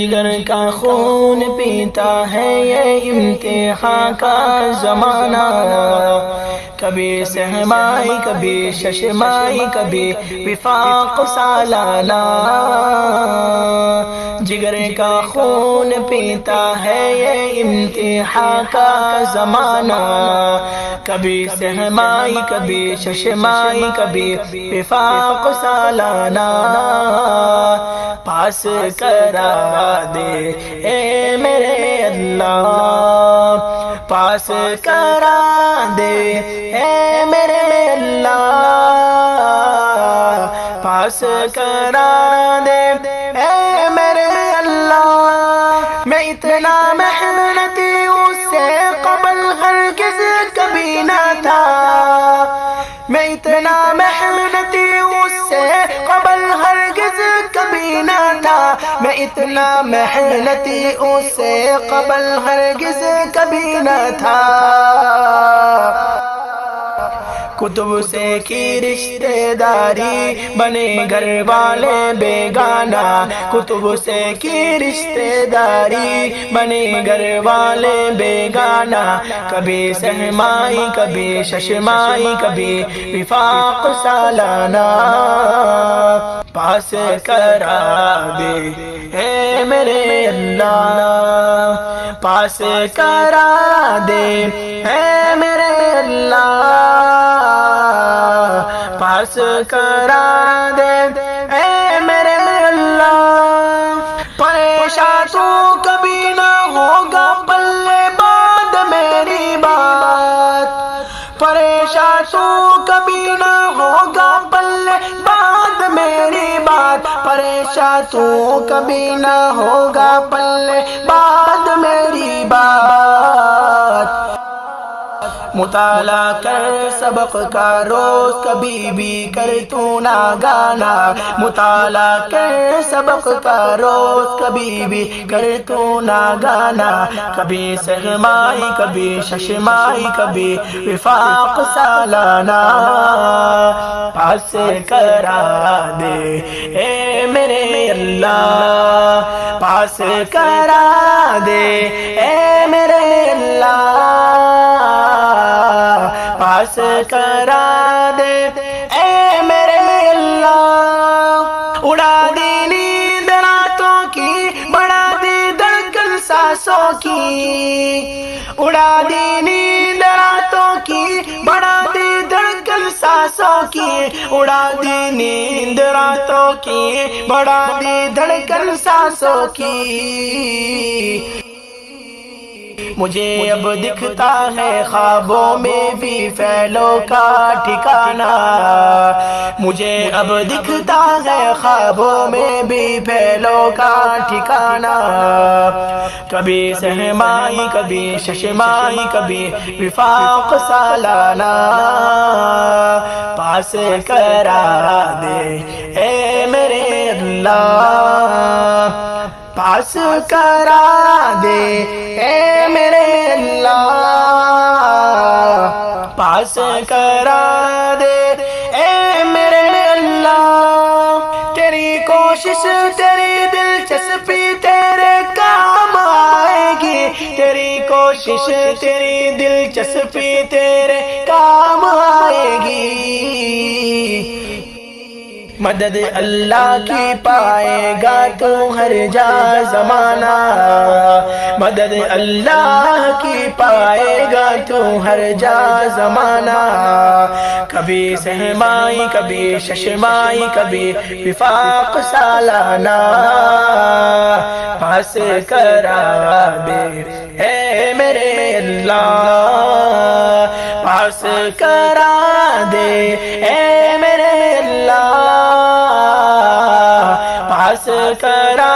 جگر کا خون پیتا ہے یہ امتحان کا زمانہ، کبھی سہمائی کبھی ششمائی کبھی وفاق سالانہ، جگر کا خون پیتا ہے یہ امتحان کا زمانہ، کبھی سہمائی کبھی ششمائی کبھی وفاق سالانہ، پاس کرا دے اے میرے اللہ، پاس کرا دے اے میرے اللہ، پاس کرا دے اے میرے اللہ، میں اتنا محنتی اس سے قبل ہرگز کبھی نہ تھا، میں اتنا محنتی اس سے قبل ہرگز کبھی نہ تھا، میں اتنا محنتی اس سے قبل ہرگز کبھی نہ تھا، کتب سے کی رشتہ داری بنے گھر والے بیگانہ، کتب سے کی رشتہ داری بنے گھر والے بیگانہ، کبھی سہمائی کبھی ششمائی کبھی وفاق سالانہ، پاس کرا دے اے میرے اللہ، پاس کرا دے اے میرے اللہ، پاس کرا دے اے میرے اللہ، پریشان تو کبھی نہ ہوگا پلے بعد میری بات، پریشان تو کبھی نہ ہوگا پلے بعد میری بات، پریشان تو کبھی نہ ہوگا پلے بعد میری بات، مطالعہ کر سبق کا روز کبھی بھی کر تو نہ گانا، مطالعہ کر سبق کا روز کبھی بھی کر تو نہ گانا، کبھی سہمائی کبھی ششمائی کبھی وفاق سالانہ، پاس کرا دے اے میرے اللہ، پاس کرا دے اے میرے اللہ، پاس کرا دے اے میرے اللہ، اڑا دی نیند راتوں کی بڑھا دی دھڑکن سانسوں کی، اڑا دی نیند راتوں کی بڑھا دی دھڑکن سانسوں کی، اڑا دی نیند راتوں کی بڑھا دی دھڑکن سانسوں کی، مجھے اب دکھتا ہے خوابوں میں بھی فعلوں کا ٹھکانہ، مجھے اب دکھتا ہے خوابوں میں بھی فعلوں کا ٹھکانہ، کبھی سہمائی کبھی ششمائی کبھی وفاق سالانہ، پاس کرا دے اے میرے اللہ، پاس کرا دے اے میرے اللہ، پاس کرا دے اے میرے اللہ، تیری کوشش تیری دلچسپی تیرے کام آئے گی، تیری کوشش تیری دلچسپی تیرے کام آئے گی، مدد اللہ کی پائے گا تو ہر جا زمانہ، مدد اللہ کی پائے گا تو ہر جا زمانہ، کبھی سہمائی کبھی ششمائی کبھی وفاق سالانہ، پاس کرا دے اے میرے اللہ، پاس کرا دے اے میرے اللہ، پاس کرا